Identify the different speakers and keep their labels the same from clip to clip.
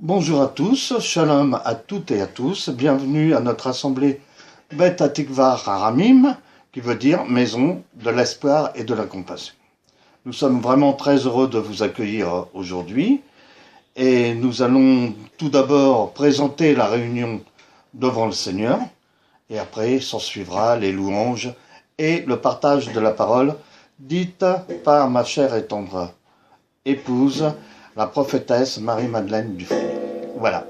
Speaker 1: Bonjour à tous, shalom à toutes et à tous, bienvenue à notre assemblée Bet Atikva Haramim, qui veut dire maison de l'espoir et de la compassion. Nous sommes vraiment très heureux de vous accueillir aujourd'hui et nous allons tout d'abord présenter la réunion devant le Seigneur et après s'en suivra les louanges et le partage de la parole dite par ma chère et tendre épouse, la prophétesse Marie-Madeleine Dufay. Voilà.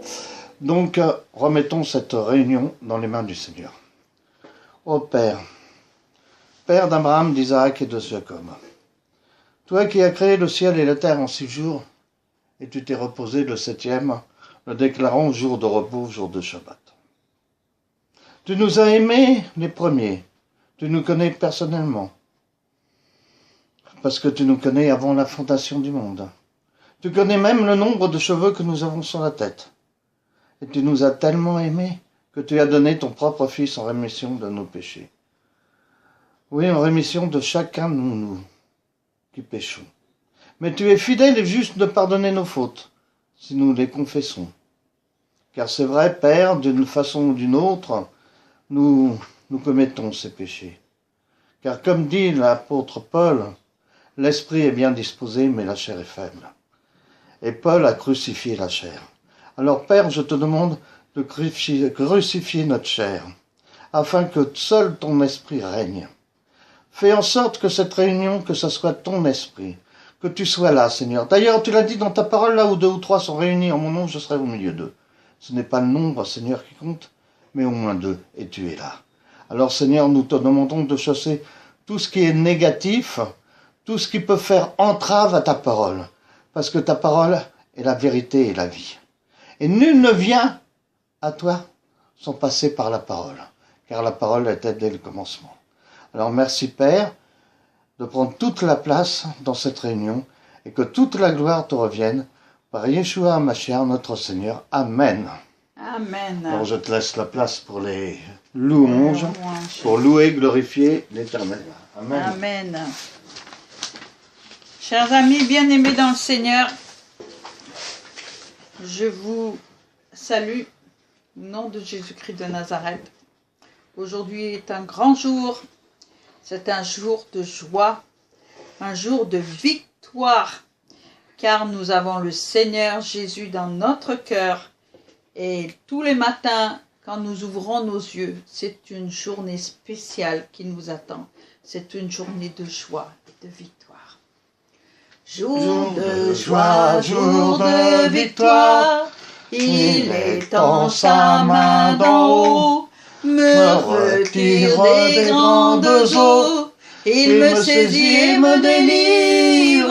Speaker 1: Donc, remettons cette réunion dans les mains du Seigneur. Ô Père, Père d'Abraham, d'Isaac et de Jacob, toi qui as créé le ciel et la terre en 6 jours, et tu t'es reposé le 7e, le déclarant jour de repos, jour de Shabbat. Tu nous as aimés les premiers, tu nous connais personnellement, parce que tu nous connais avant la fondation du monde. Tu connais même le nombre de cheveux que nous avons sur la tête. Et tu nous as tellement aimés que tu as donné ton propre Fils en rémission de nos péchés. Oui, en rémission de chacun de nous qui péchons. Mais tu es fidèle et juste de pardonner nos fautes, si nous les confessons. Car c'est vrai, Père, d'une façon ou d'une autre, nous commettons ces péchés. Car comme dit l'apôtre Paul, l'esprit est bien disposé, mais la chair est faible. Et Paul a crucifié la chair. Alors Père, je te demande de crucifier notre chair, afin que seul ton esprit règne. Fais en sorte que cette réunion, que ce soit ton esprit, que tu sois là, Seigneur. D'ailleurs, tu l'as dit dans ta parole, là où 2 ou 3 sont réunis en mon nom, je serai au milieu d'eux. Ce n'est pas le nombre, Seigneur, qui compte, mais au moins 2, et tu es là. Alors Seigneur, nous te demandons de chasser tout ce qui est négatif, tout ce qui peut faire entrave à ta parole. Parce que ta parole est la vérité et la vie. Et nul ne vient à toi sans passer par la parole, car la parole était dès le commencement. Alors merci Père de prendre toute la place dans cette réunion et que toute la gloire te revienne par Yeshua HaMashiach notre Seigneur. Amen.
Speaker 2: Amen.
Speaker 1: Alors je te laisse la place pour les louanges, pour louer, glorifier l'Éternel. Amen.
Speaker 2: Amen. Chers amis bien-aimés dans le Seigneur, je vous salue au nom de Jésus-Christ de Nazareth. Aujourd'hui est un grand jour, c'est un jour de joie, un jour de victoire, car nous avons le Seigneur Jésus dans notre cœur. Et tous les matins, quand nous ouvrons nos yeux, c'est une journée spéciale qui nous attend. C'est une journée de joie et de victoire. Jour de joie, jour de victoire, il étend sa main d'en haut, me retire des grandes eaux, il me saisit et me délivre,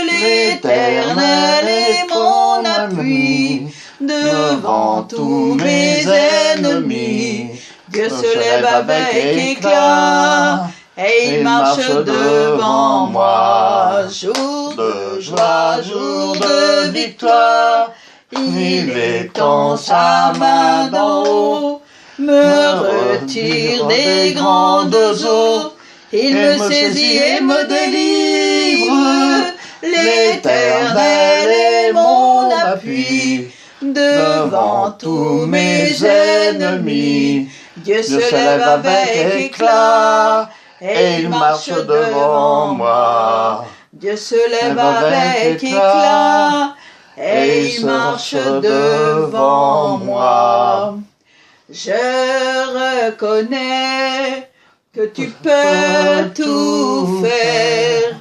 Speaker 2: l'Éternel est mon appui, devant tous mes ennemis, Dieu se lève avec éclat, et il marche devant moi. Jour de joie, jour de victoire, il étend sa main d'en haut, me retire des grandes eaux, il me saisit et me délivre, l'Éternel est mon appui, devant tous mes ennemis, Dieu se lève avec éclat, et il marche devant moi. Dieu se lève avec éclat, et il marche devant moi. Je reconnais que tu peux tout faire,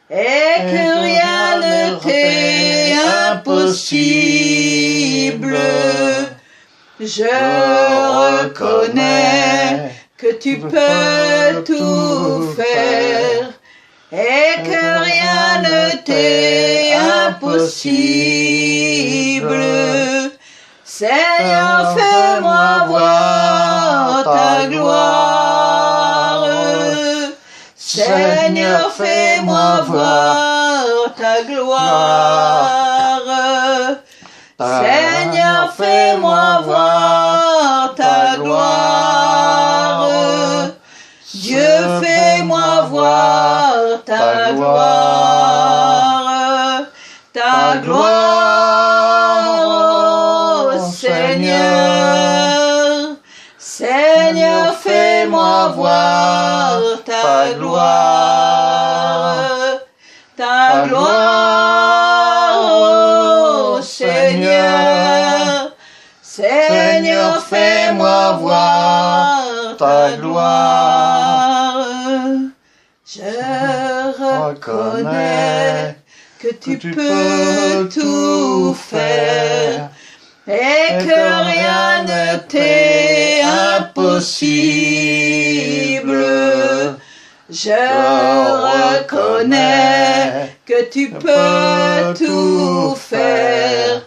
Speaker 2: et que rien ne t'est impossible. Je reconnais que tu peux tout faire et que rien ne t'est impossible. Seigneur, fais-moi voir ta gloire. Seigneur, fais-moi voir ta gloire. Seigneur, fais-moi voir ta gloire. Dieu, fais-moi voir ta gloire. Ta gloire. fais-moi voir ta gloire, ta gloire, ô Seigneur. Seigneur, fais-moi voir ta gloire. Je reconnais que tu peux tout faire et que rien ne t'est impossible. Je reconnais que tu peux tout faire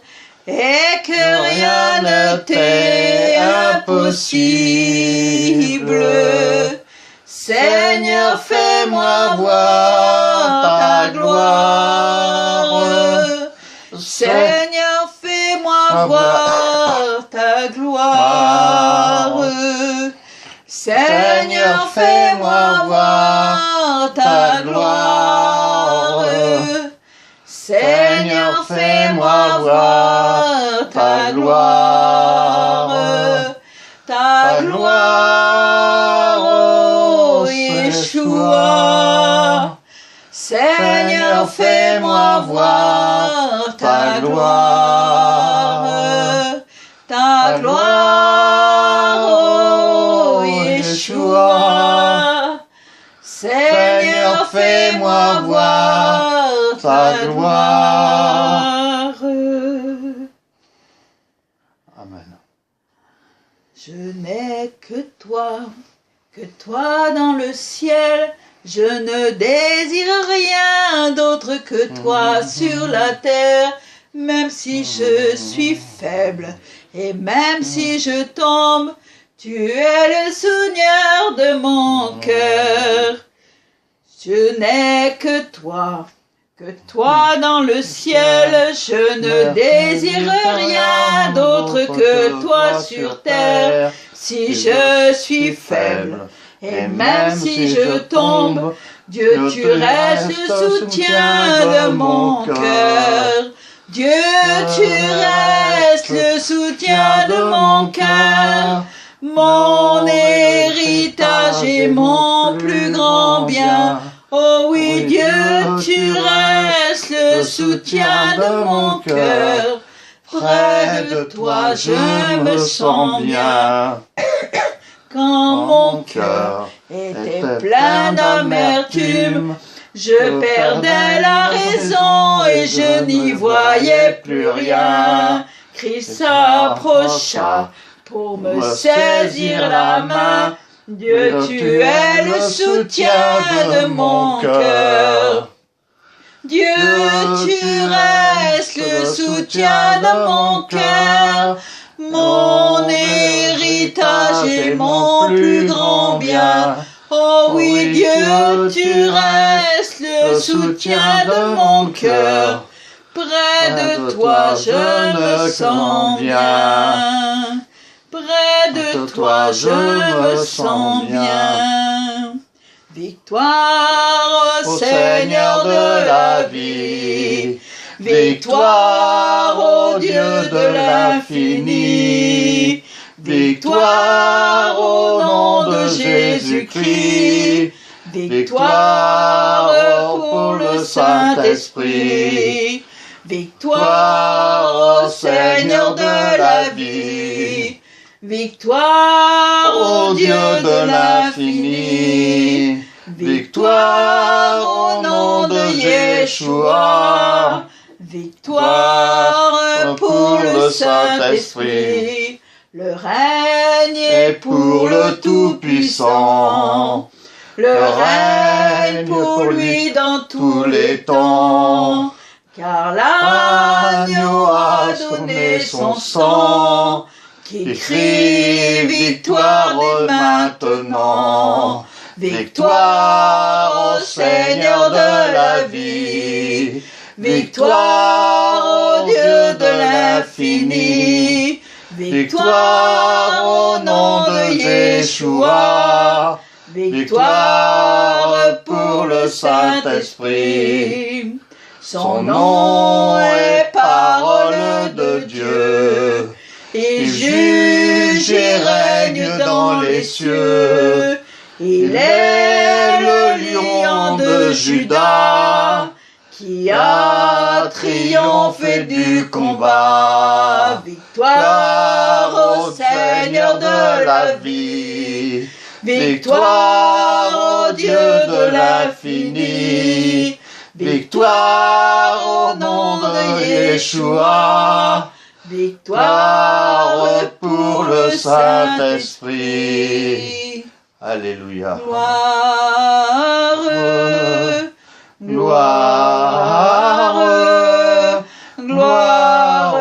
Speaker 2: et que rien ne t'est impossible. Seigneur, fais-moi voir ta gloire. Seigneur, fais-moi voir ta gloire. Seigneur, fais-moi voir ta gloire. Seigneur, fais-moi voir ta gloire. Ta gloire, ô Yeshua. Seigneur, fais-moi voir ta gloire. Ta gloire, ô Yeshua. Seigneur, fais-moi voir ta gloire.
Speaker 1: Amen.
Speaker 2: Je n'ai que toi dans le ciel. Je ne désire rien d'autre que toi sur la terre. Même si je suis faible et même si je tombe, tu es le Seigneur de mon cœur. Je n'ai que toi dans le ciel. Je ne désire rien d'autre que toi sur terre. Si je suis faible et même si je tombe, Dieu, tu restes le soutien de mon cœur. Dieu, tu restes le soutien de mon cœur. Mon héritage et mon plus grand bien. Oh oui, Dieu, tu restes le soutien de mon cœur. Près de toi, je me sens bien. Quand mon cœur était plein d'amertume, je perdais la raison et je n'y voyais plus rien. Christ s'approcha pour me saisir la main. Dieu, tu es le soutien de mon cœur. Dieu, tu restes le soutien de mon cœur. Mon héritage et mon plus grand bien. Oh oui, Dieu, tu restes le soutien de mon cœur. Près de toi, je me sens bien. Près de toi, je me sens bien. Victoire au Seigneur de la vie. Victoire au Dieu de l'infini. Victoire au nom de Jésus-Christ. Victoire pour le Saint-Esprit. Victoire au Seigneur de la vie. Victoire au Dieu de l'infini. Victoire au nom de Yeshua. Victoire pour le Saint-Esprit. Le règne est pour le Tout-Puissant. Le règne pour lui dans tous les temps. Car l'agneau a donné son sang, qui crie victoire dès maintenant. Victoire au Seigneur de la vie. Victoire au Dieu de l'infini. Victoire au nom de Yeshua. Victoire pour le Saint-Esprit. Son nom est parole de Dieu. Il juge et règne dans les cieux. Judas, qui a triomphé du combat. Victoire au Seigneur de la vie, victoire au Dieu de l'infini, victoire au nom de Yeshua, victoire pour le Saint-Esprit.
Speaker 1: Alléluia.
Speaker 2: Gloire,
Speaker 1: Gloire,
Speaker 2: gloire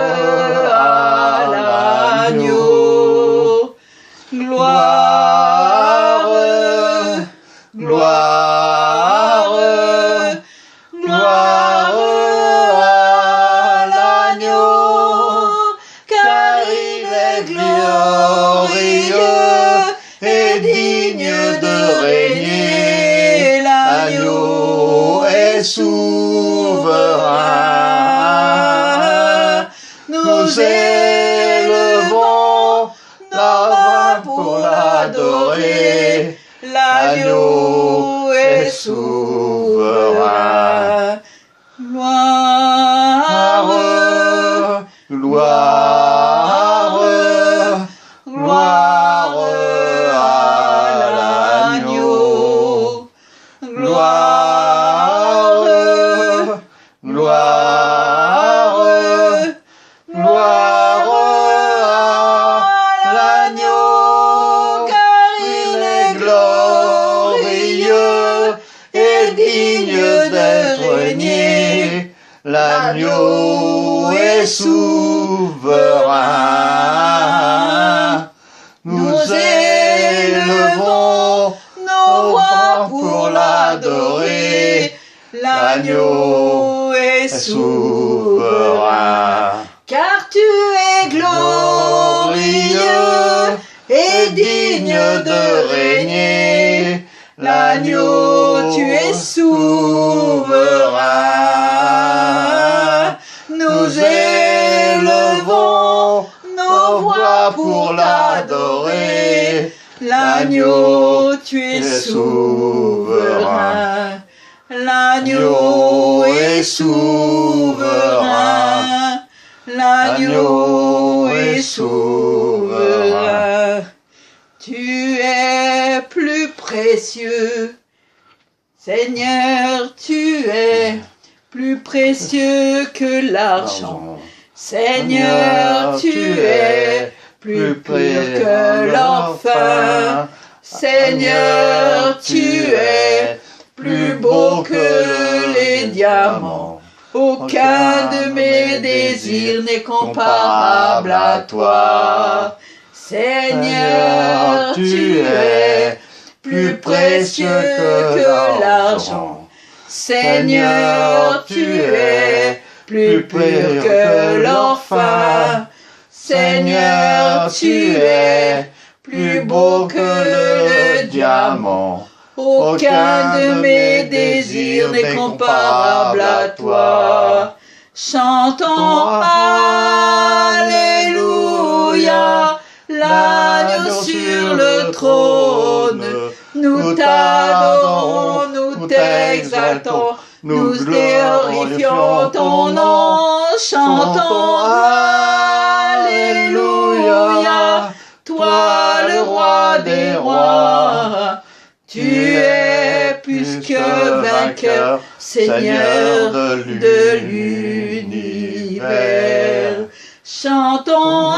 Speaker 2: à l'agneau. Gloire, gloire, gloire à l'agneau, car il est glorieux et digne de régner. L'agneau est souverain. Nous élevons nos voix pour l'adorer. L'agneau est souverain. Gloire,
Speaker 1: gloire,
Speaker 2: gloire à l'agneau. Gloire,
Speaker 1: gloire, gloire à l'agneau, car il est glorieux et digne d'être régné. L'agneau est souverain. Nous élevons nos voix pour l'adorer.
Speaker 2: l'agneau est souverain. Car tu es glorieux et digne de régner. L'agneau, tu es souverain. Nous élevons nos voix pour l'adorer. L'agneau, tu es souverain. L'agneau est souverain. L'agneau est souverain. Tu es plus précieux. Seigneur, tu es plus précieux que l'argent. Seigneur, tu es plus pur que l'orphin. Seigneur, tu es plus beau que les diamants. Aucun de mes désirs n'est comparable à toi. Seigneur, tu es plus précieux que l'argent. Seigneur, tu es plus pur que l'orphin. Seigneur, tu es plus beau que le diamant. Aucun de mes désirs n'est comparable à toi. Chantons Alléluia, l'agneau sur le trône. Nous t'adorons, nous t'exaltons, nous glorifions ton nom. Chantons Alléluia, toi le roi des rois. Tu es plus que vainqueur, Seigneur de l'univers. Chantons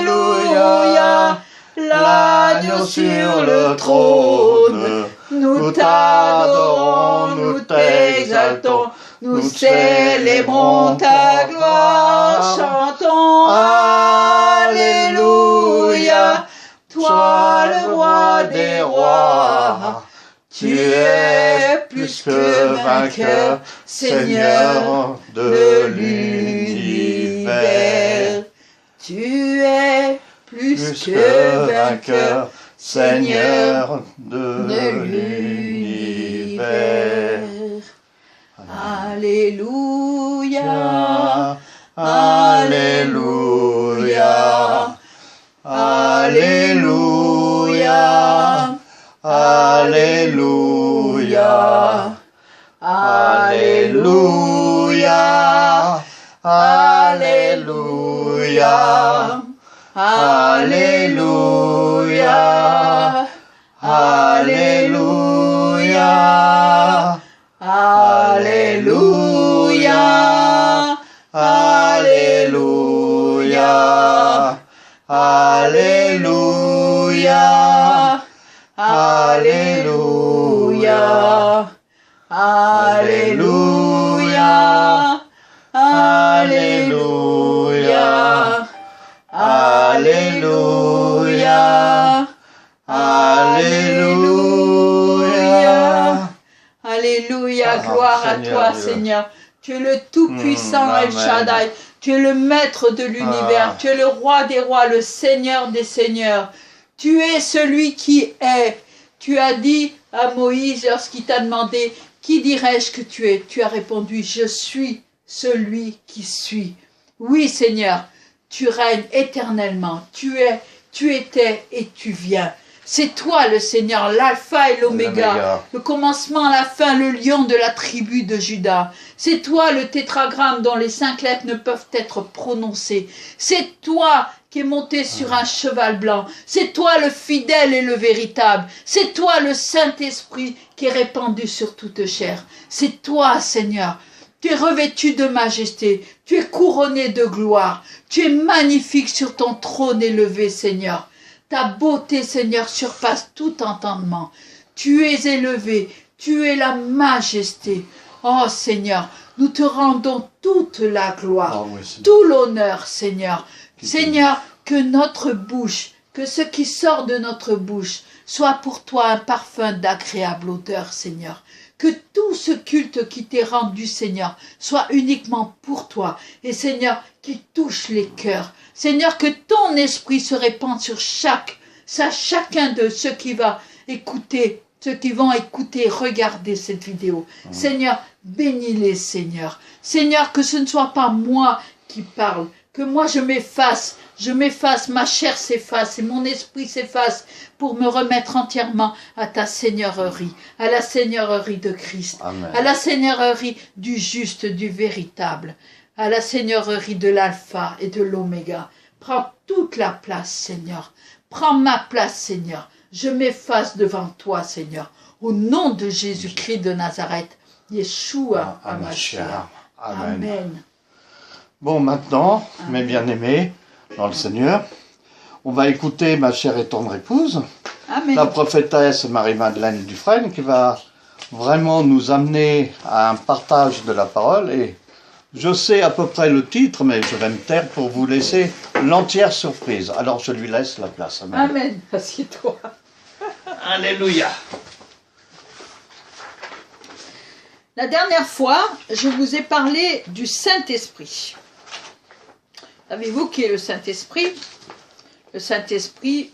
Speaker 2: Alléluia, l'agneau sur le trône. Nous t'adorons, nous t'exaltons, nous célébrons ta gloire. Chantons Alléluia, toi le roi des rois. Tu es plus que vainqueur, Seigneur de l'univers. Tu es plus que vainqueur, Seigneur de l'univers. Alléluia, Alléluia, Alléluia, Alléluia. Alléluia. Alléluia. Alléluia. Alléluia. Alléluia. Alléluia. Alléluia. Alléluia. Alléluia. Alléluia. Alléluia. Alléluia. Gloire à toi, Seigneur. Tu es le Tout-Puissant El Shaddai. Tu es le Maître de l'univers. Tu es le Roi des rois, le Seigneur des seigneurs. Tu es celui qui est. Tu as dit à Moïse lorsqu'il t'a demandé « Qui dirais-je que tu es ?» Tu as répondu « Je suis celui qui suis. » Oui, Seigneur, tu règnes éternellement. Tu es, tu étais et tu viens. C'est toi le Seigneur, l'alpha et l'oméga, le commencement, la fin, le lion de la tribu de Juda. C'est toi le tétragramme dont les 5 lettres ne peuvent être prononcées. C'est toi qui es monté sur un cheval blanc. C'est toi le fidèle et le véritable. C'est toi le Saint-Esprit qui est répandu sur toute chair. C'est toi, Seigneur. Tu es revêtu de majesté. Tu es couronné de gloire. Tu es magnifique sur ton trône élevé, Seigneur. Ta beauté, Seigneur, surpasse tout entendement. Tu es élevé, tu es la majesté. Oh Seigneur, nous te rendons toute la gloire, tout l'honneur, Seigneur. Seigneur, que notre bouche, que ce qui sort de notre bouche, soit pour toi un parfum d'agréable odeur, Seigneur. Que tout ce culte qui t'est rendu, Seigneur, soit uniquement pour toi. Et Seigneur, qu'il touche les cœurs. Seigneur, que ton esprit se répande sur chacun de ceux qui vont écouter, regarder cette vidéo. Seigneur, bénis-les, Seigneur. Seigneur, que ce ne soit pas moi qui parle, que moi je m'efface, ma chair s'efface et mon esprit s'efface pour me remettre entièrement à ta seigneurie, à la seigneurie de Christ,
Speaker 1: Amen.
Speaker 2: À la seigneurie du juste, du véritable, à la seigneurie de l'alpha et de l'oméga. Prends toute la place, Seigneur. Prends ma place, Seigneur. Je m'efface devant toi, Seigneur. Au nom de Jésus-Christ de Nazareth, Yeshua HaMashiach.
Speaker 1: Amen.
Speaker 2: Amen.
Speaker 1: Bon, maintenant, mes bien-aimés dans le Seigneur, on va écouter ma chère et tendre épouse,
Speaker 2: Amen.
Speaker 1: la prophétesse Marie-Madeleine Dufresne, qui va vraiment nous amener à un partage de la parole. Et je sais à peu près le titre, mais je vais me taire pour vous laisser l'entière surprise. Alors je lui laisse la place. Amen.
Speaker 2: Amen. Assieds-toi.
Speaker 1: Alléluia.
Speaker 2: La dernière fois, je vous ai parlé du Saint-Esprit. Savez-vous qui est le Saint-Esprit? Le Saint-Esprit,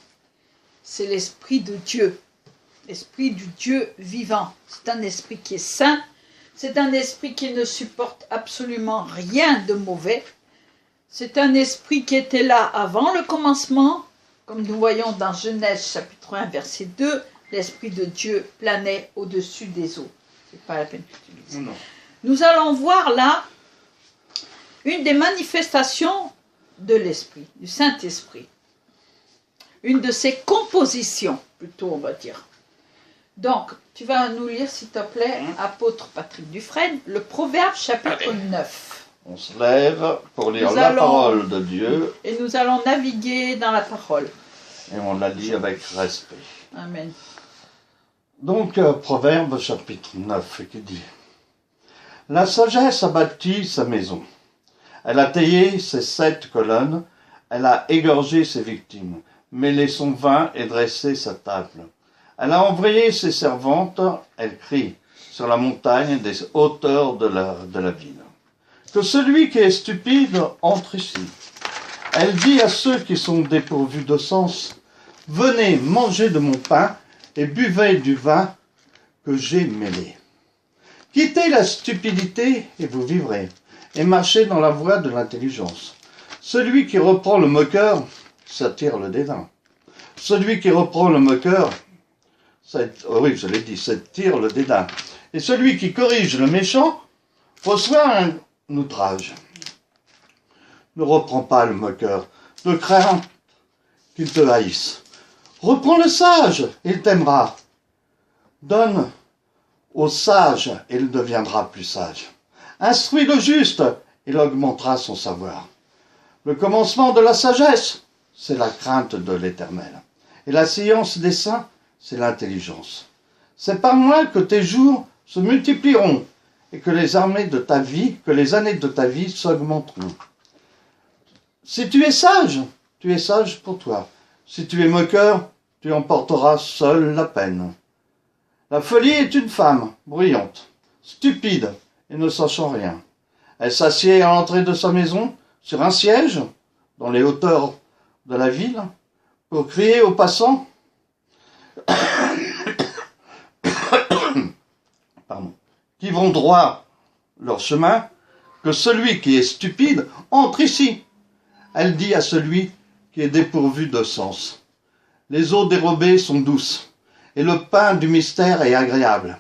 Speaker 2: c'est l'Esprit de Dieu. L'Esprit du Dieu vivant. C'est un esprit qui est saint. C'est un esprit qui ne supporte absolument rien de mauvais. C'est un esprit qui était là avant le commencement. Comme nous voyons dans Genèse chapitre 1, verset 2, l'Esprit de Dieu planait au-dessus des eaux. C'est pas la peine que tu dises.
Speaker 1: Non.
Speaker 2: Nous allons voir là une des manifestations de l'Esprit, du Saint-Esprit. Une de ses compositions, plutôt on va dire. Donc, tu vas nous lire, s'il te plaît, apôtre Patrick Dufresne, le Proverbe chapitre 9.
Speaker 1: On se lève pour lire la parole de Dieu.
Speaker 2: Et nous allons naviguer dans la parole.
Speaker 1: Et on la lit avec respect.
Speaker 2: Amen.
Speaker 1: Donc, Proverbe chapitre 9, qui dit « La sagesse a bâti sa maison. Elle a taillé ses 7 colonnes. Elle a égorgé ses victimes, mêlé son vin et dressé sa table. Elle a envoyé ses servantes. Elle crie sur la montagne des hauteurs de la ville. Que celui qui est stupide entre ici. Elle dit à ceux qui sont dépourvus de sens, « Venez manger de mon pain et buvez du vin que j'ai mêlé. Quittez la stupidité et vous vivrez, et marchez dans la voie de l'intelligence. Celui qui reprend le moqueur s'attire le dédain. Celui qui reprend le moqueur, oui, je l'ai dit, s'attire le dédain. Et celui qui corrige le méchant reçoit un outrage. Ne reprends pas le moqueur, de crainte qu'il te haïsse. Reprends le sage, et il t'aimera. Donne au sage, et il deviendra plus sage. Instruis le juste, il augmentera son savoir. Le commencement de la sagesse, c'est la crainte de l'Éternel. Et la science des saints, c'est l'intelligence. C'est par moi que tes jours se multiplieront et que les années de ta vie s'augmenteront. Si tu es sage pour toi. Si tu es moqueur, tu emporteras seul la peine. La folie est une femme bruyante, stupide et ne sachant rien. Elle s'assied à l'entrée de sa maison, sur un siège, dans les hauteurs de la ville, pour crier aux passants qui vont droit leur chemin, que celui qui est stupide entre ici. Elle dit à celui qui est dépourvu de sens. Les eaux dérobées sont douces, et le pain du mystère est agréable.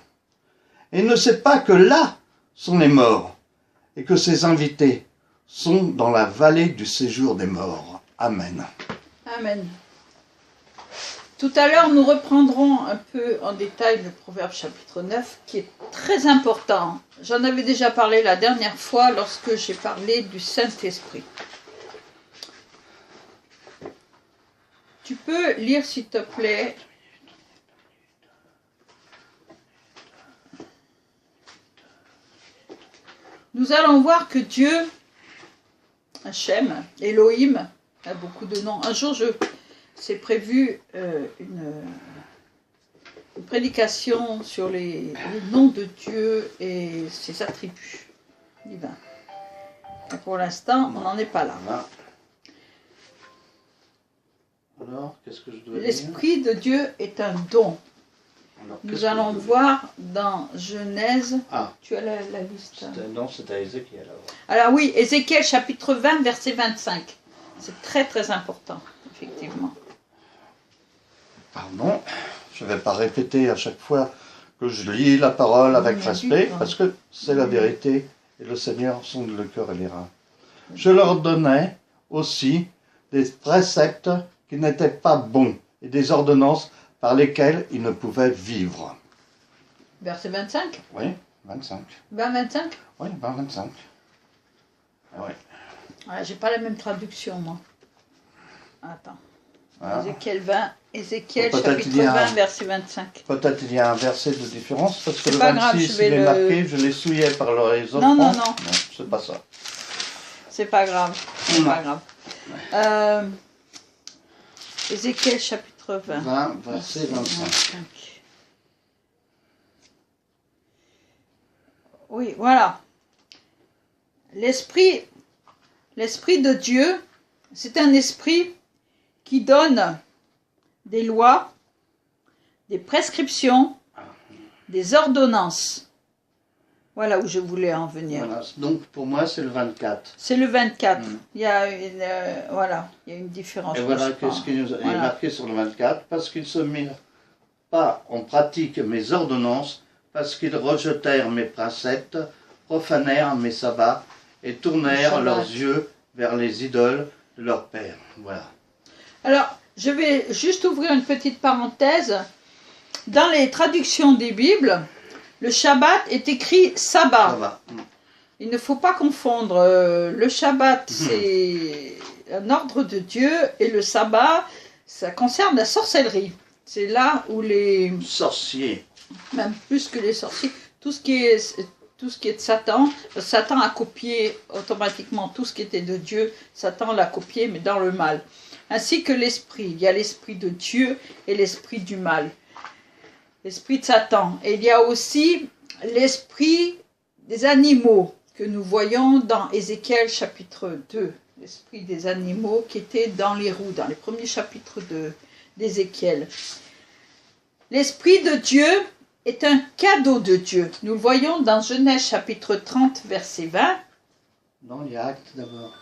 Speaker 1: Et ne sait pas que là sont les morts, et que ses invités sont dans la vallée du séjour des morts. Amen.
Speaker 2: Amen. Tout à l'heure, nous reprendrons un peu en détail le Proverbe chapitre 9, qui est très important. J'en avais déjà parlé la dernière fois lorsque j'ai parlé du Saint-Esprit. Tu peux lire, s'il te plaît, nous allons voir que Dieu, Hachem, Elohim, a beaucoup de noms. Un jour, c'est prévu une prédication sur les noms de Dieu et ses attributs divins. Et pour l'instant, on n'en est pas là.
Speaker 1: Alors, qu'est-ce que je dois dire ?
Speaker 2: L'Esprit de Dieu est un don.
Speaker 1: Alors,
Speaker 2: nous allons voir dans Genèse.
Speaker 1: Ah.
Speaker 2: Tu as la liste.
Speaker 1: Non, c'était à Ézéchiel.
Speaker 2: Alors oui, Ézéchiel chapitre 20, verset 25. C'est très très important, effectivement.
Speaker 1: Pardon, je ne vais pas répéter à chaque fois que je lis la parole avec respect, parce que c'est la vérité, et le Seigneur sonde le cœur et les reins. Je leur donnais aussi des préceptes qui n'étaient pas bons, et des ordonnances par lesquelles ils ne pouvaient vivre.
Speaker 2: Verset 25 ?
Speaker 1: Oui, 25.
Speaker 2: 20-25 ?
Speaker 1: Oui, 20-25. Oui.
Speaker 2: Ah, j'ai pas la même traduction, moi. Attends.
Speaker 1: Ah.
Speaker 2: Ézéchiel 20, Ézéchiel
Speaker 1: Peut-être
Speaker 2: chapitre 20, verset 25.
Speaker 1: Peut-être il y a un verset de différence, parce que
Speaker 2: C'est
Speaker 1: le
Speaker 2: pas
Speaker 1: 26,
Speaker 2: grave, je vais
Speaker 1: il est marqué, je l'ai souillé par les offrandes.
Speaker 2: Non.
Speaker 1: Non, c'est pas ça.
Speaker 2: C'est pas grave, c'est pas grave. Ézéchiel chapitre 20.
Speaker 1: 20, verset 25.
Speaker 2: Oui, voilà. L'esprit de Dieu, c'est un esprit qui donne des lois, des prescriptions, des ordonnances. Voilà où je voulais en venir.
Speaker 1: Voilà. Donc pour moi c'est le 24.
Speaker 2: C'est le 24. Il y a une différence.
Speaker 1: Et voilà qu'est-ce qui nous est marqué sur le 24, parce qu'ils ne se mirent pas en pratique mes ordonnances, parce qu'ils rejetèrent mes préceptes, profanèrent mes sabbats et tournèrent leurs yeux vers les idoles de leur père. Voilà.
Speaker 2: Alors, je vais juste ouvrir une petite parenthèse. Dans les traductions des Bibles, le Shabbat est écrit sabbat. Il ne faut pas confondre. Le Shabbat, c'est un ordre de Dieu, et le sabbat, ça concerne la sorcellerie. C'est là où les
Speaker 1: sorciers,
Speaker 2: même plus que les sorciers, tout ce qui est de Satan, Satan a copié automatiquement tout ce qui était de Dieu. Satan l'a copié, mais dans le mal. Ainsi que l'esprit. Il y a l'esprit de Dieu et l'esprit du mal. L'esprit de Satan. Et il y a aussi l'esprit des animaux que nous voyons dans Ézéchiel chapitre 2. L'esprit des animaux qui était dans les roues, dans les premiers chapitres d'Ézéchiel. L'esprit de Dieu est un cadeau de Dieu. Nous le voyons dans Genèse chapitre 30, verset 20.
Speaker 1: Non, il y a Actes d'abord.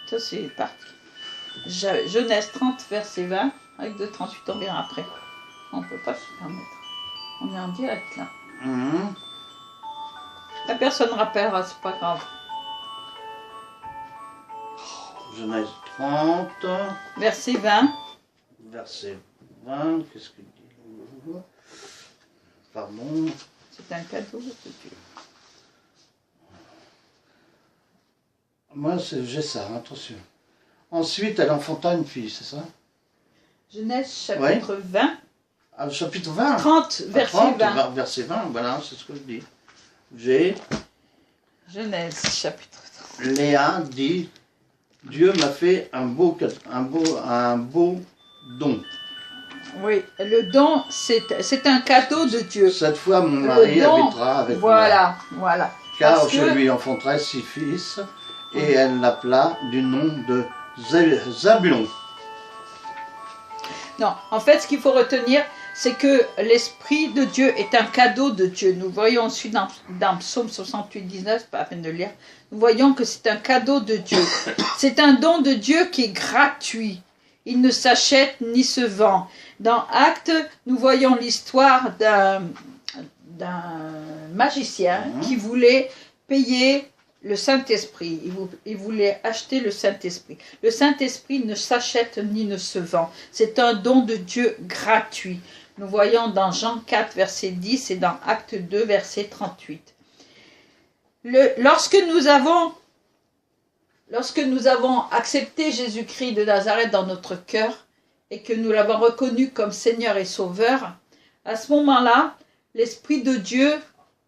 Speaker 2: Ça c'est parti. Genèse 30, verset 20. Avec 2,38, on verra après. On ne peut pas se permettre. On est en direct là. La personne rappellera, c'est pas grave.
Speaker 1: Genèse 30,
Speaker 2: verset 20.
Speaker 1: verset 20, qu'est-ce qu'il dit? Pardon.
Speaker 2: C'est un cadeau de Dieu.
Speaker 1: Moi, j'ai ça, attention. Ensuite, elle enfanta une fille, c'est ça?
Speaker 2: Genèse chapitre 20.
Speaker 1: Ah, chapitre 20.
Speaker 2: 30, verset
Speaker 1: 30,
Speaker 2: 20.
Speaker 1: verset 20, voilà, c'est ce que je dis. J'ai...
Speaker 2: Genèse chapitre 30.
Speaker 1: Léa dit, Dieu m'a fait un beau don.
Speaker 2: Oui, le don, c'est un cadeau de Dieu.
Speaker 1: Cette fois, mon mari habitera avec moi.
Speaker 2: Voilà, voilà.
Speaker 1: Car
Speaker 2: Parce
Speaker 1: je
Speaker 2: que-
Speaker 1: lui enfanterai 6 fils, et elle l'appela du nom de Zabulon.
Speaker 2: Non, en fait, ce qu'il faut retenir, c'est que l'Esprit de Dieu est un cadeau de Dieu. Nous voyons ensuite dans Psaume 68, 19, pas la peine de le lire, nous voyons que c'est un cadeau de Dieu. C'est un don de Dieu qui est gratuit. Il ne s'achète ni se vend. Dans Actes, nous voyons l'histoire d'un magicien qui voulait payer le Saint-Esprit. Il voulait acheter le Saint-Esprit. Le Saint-Esprit ne s'achète ni ne se vend. C'est un don de Dieu gratuit. Nous voyons dans Jean 4, verset 10 et dans Acte 2, verset 38. Lorsque nous avons accepté Jésus-Christ de Nazareth dans notre cœur et que nous l'avons reconnu comme Seigneur et Sauveur, à ce moment-là, l'Esprit de Dieu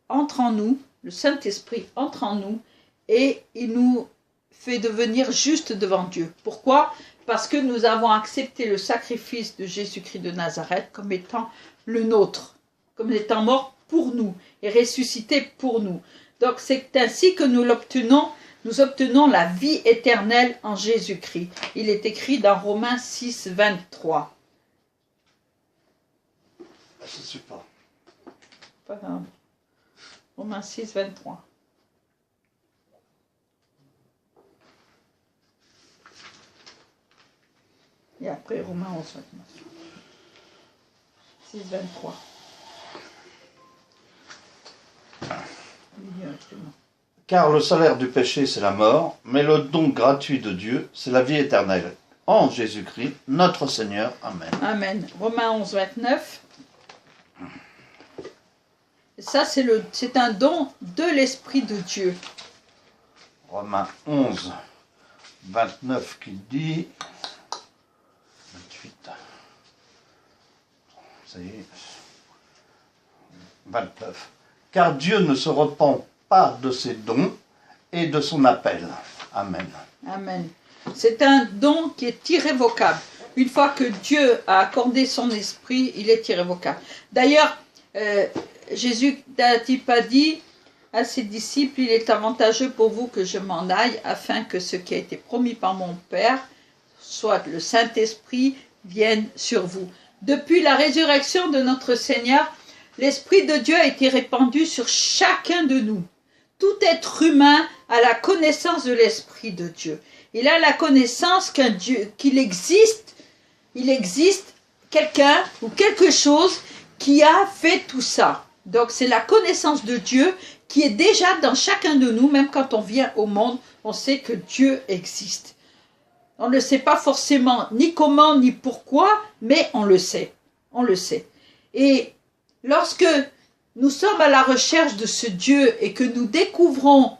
Speaker 2: entre en nous, le Saint-Esprit entre en nous et il nous fait devenir justes devant Dieu. Pourquoi? Parce que nous avons accepté le sacrifice de Jésus-Christ de Nazareth comme étant le nôtre, comme étant mort pour nous et ressuscité pour nous. Donc c'est ainsi que nous l'obtenons. Nous obtenons la vie éternelle en Jésus-Christ. Il est écrit dans Romains 6, 23.
Speaker 1: Je ne sais pas.
Speaker 2: Pas grave. Romains 6, 23. Et après Romains 11, 29. 6, 23. Directement.
Speaker 1: Car le salaire du péché, c'est la mort, mais le don gratuit de Dieu, c'est la vie éternelle. En Jésus-Christ, notre Seigneur. Amen.
Speaker 2: Amen. Romains 11, 29. Ça, c'est un don de l'Esprit de Dieu.
Speaker 1: Romains 11, 29 qui dit... 28. Ça y est. 29. Car Dieu ne se repent pas de ses dons et de son appel. Amen.
Speaker 2: Amen. C'est un don qui est irrévocable. Une fois que Dieu a accordé son esprit, il est irrévocable. D'ailleurs, Jésus n'a-t-il pas dit à ses disciples, il est avantageux pour vous que je m'en aille, afin que ce qui a été promis par mon Père, soit le Saint-Esprit, vienne sur vous. Depuis la résurrection de notre Seigneur, l'Esprit de Dieu a été répandu sur chacun de nous. Tout être humain a la connaissance de l'Esprit de Dieu. Il a la connaissance qu'il existe quelqu'un ou quelque chose qui a fait tout ça. Donc c'est la connaissance de Dieu qui est déjà dans chacun de nous, même quand on vient au monde, on sait que Dieu existe. On ne sait pas forcément ni comment ni pourquoi, mais on le sait. On le sait. Et lorsque nous sommes à la recherche de ce Dieu et que nous découvrons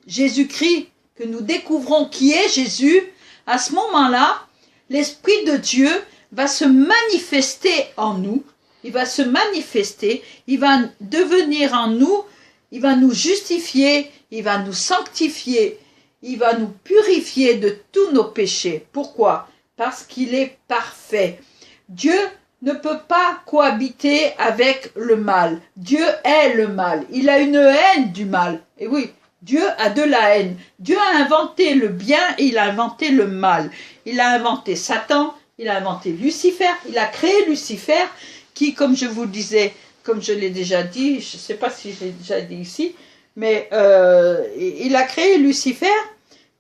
Speaker 2: Jésus-Christ, que nous découvrons qui est Jésus, à ce moment-là, l'Esprit de Dieu va se manifester en nous, il va se manifester, il va devenir en nous, il va nous justifier, il va nous sanctifier, il va nous purifier de tous nos péchés. Pourquoi? Parce qu'il est parfait. Dieu ne peut pas cohabiter avec le mal. Dieu est le mal. Il a une haine du mal. Et oui, Dieu a de la haine. Dieu a inventé le bien et il a inventé le mal. Il a inventé Satan, il a inventé Lucifer, il a créé Lucifer qui, comme je vous disais, comme je l'ai déjà dit, je ne sais pas si j'ai déjà dit ici, mais il a créé Lucifer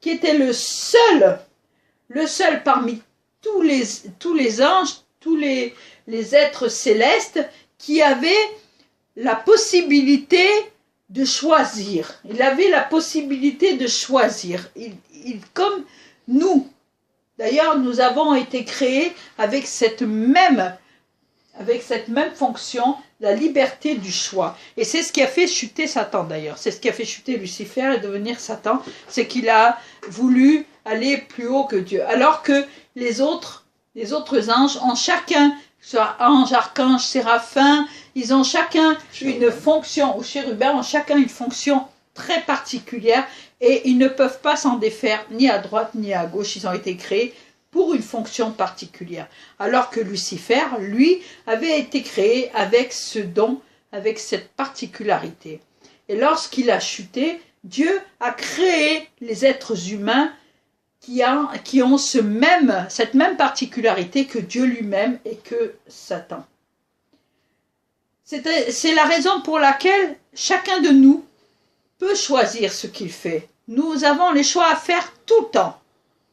Speaker 2: qui était le seul parmi tous les anges, tous les êtres célestes qui avaient la possibilité de choisir. Il avait la possibilité de choisir. Comme nous. D'ailleurs, nous avons été créés avec cette même fonction, la liberté du choix. Et c'est ce qui a fait chuter Satan d'ailleurs. C'est ce qui a fait chuter Lucifer et devenir Satan. C'est qu'il a voulu aller plus haut que Dieu. Alors que les autres anges ont chacun, soit ange, archange, séraphin, ils ont chacun une fonction, ou chérubins ont chacun une fonction très particulière et ils ne peuvent pas s'en défaire ni à droite ni à gauche. Ils ont été créés pour une fonction particulière. Alors que Lucifer, lui, avait été créé avec ce don, avec cette particularité. Et lorsqu'il a chuté, Dieu a créé les êtres humains qui ont cette même particularité que Dieu lui-même et que Satan. C'est la raison pour laquelle chacun de nous peut choisir ce qu'il fait. Nous avons les choix à faire tout le temps.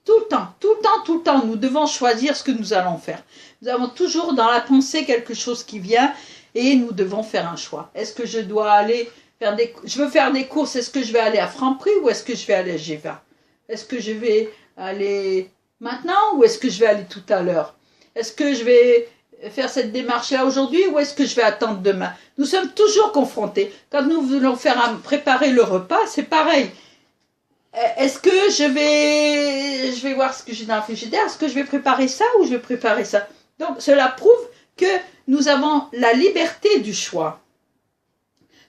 Speaker 2: Tout le temps, tout le temps, tout le temps, nous devons choisir ce que nous allons faire. Nous avons toujours dans la pensée quelque chose qui vient et nous devons faire un choix. Est-ce que je dois aller je veux faire des courses, est-ce que je vais aller à Franprix ou est-ce que je vais aller à Géva? Est-ce que je vais aller maintenant ou est-ce que je vais aller tout à l'heure? Est-ce que je vais faire cette démarche-là aujourd'hui ou est-ce que je vais attendre demain? Nous sommes toujours confrontés. Quand nous voulons préparer le repas, c'est pareil. Est-ce que je vais voir ce que j'ai dans le frigidaire? Est-ce que je vais préparer ça ou je vais préparer ça? Donc, cela prouve que nous avons la liberté du choix.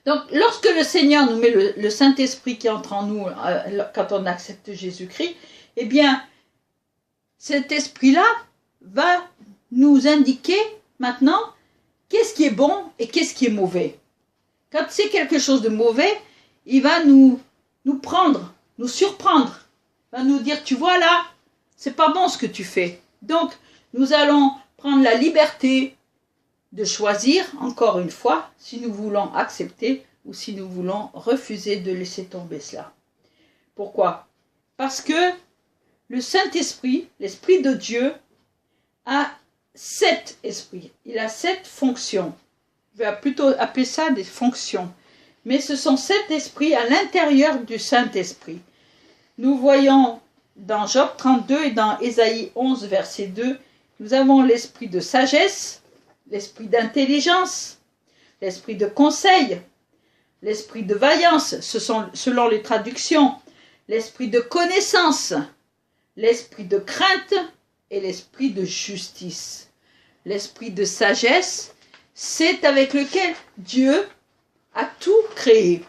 Speaker 2: Donc, lorsque le Seigneur nous met le Saint-Esprit qui entre en nous quand on accepte Jésus-Christ, eh bien, cet esprit-là va nous indiquer maintenant qu'est-ce qui est bon et qu'est-ce qui est mauvais. Quand c'est quelque chose de mauvais, il va nous prendre, nous surprendre, va nous dire, tu vois là, c'est pas bon ce que tu fais. Donc, nous allons prendre la liberté de choisir, encore une fois, si nous voulons accepter ou si nous voulons refuser de laisser tomber cela. Pourquoi? Parce que le Saint-Esprit, l'Esprit de Dieu, a 7 esprits. Il a 7 fonctions. Je vais plutôt appeler ça des fonctions. Mais ce sont 7 esprits à l'intérieur du Saint-Esprit. Nous voyons dans Job 32 et dans Ésaïe 11, verset 2, nous avons l'esprit de sagesse, l'esprit d'intelligence, l'esprit de conseil, l'esprit de vaillance, ce sont selon les traductions, l'esprit de connaissance, l'esprit de crainte et l'esprit de justice. L'esprit de sagesse, c'est avec lequel Dieu a tout créé.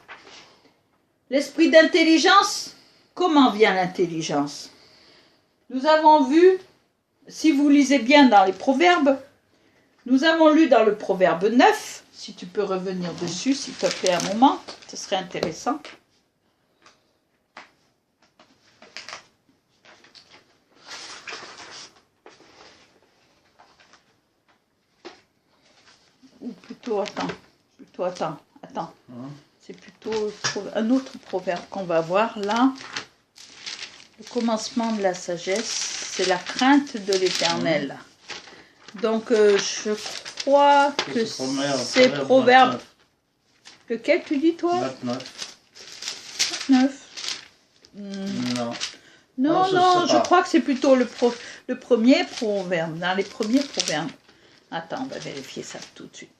Speaker 2: L'esprit d'intelligence, comment vient l'intelligence? Nous avons vu, si vous lisez bien dans les proverbes, nous avons lu dans le proverbe 9, si tu peux revenir dessus, s'il te plaît, un moment, ce serait intéressant. Ou plutôt, attends. C'est plutôt un autre proverbe qu'on va voir là. Le commencement de la sagesse, c'est la crainte de l'Éternel. Donc, je crois que c'est proverbe. Lequel tu dis, toi? 29. Non, je crois que c'est plutôt le premier proverbe, dans les premiers proverbes. Attends, on va vérifier ça tout de suite.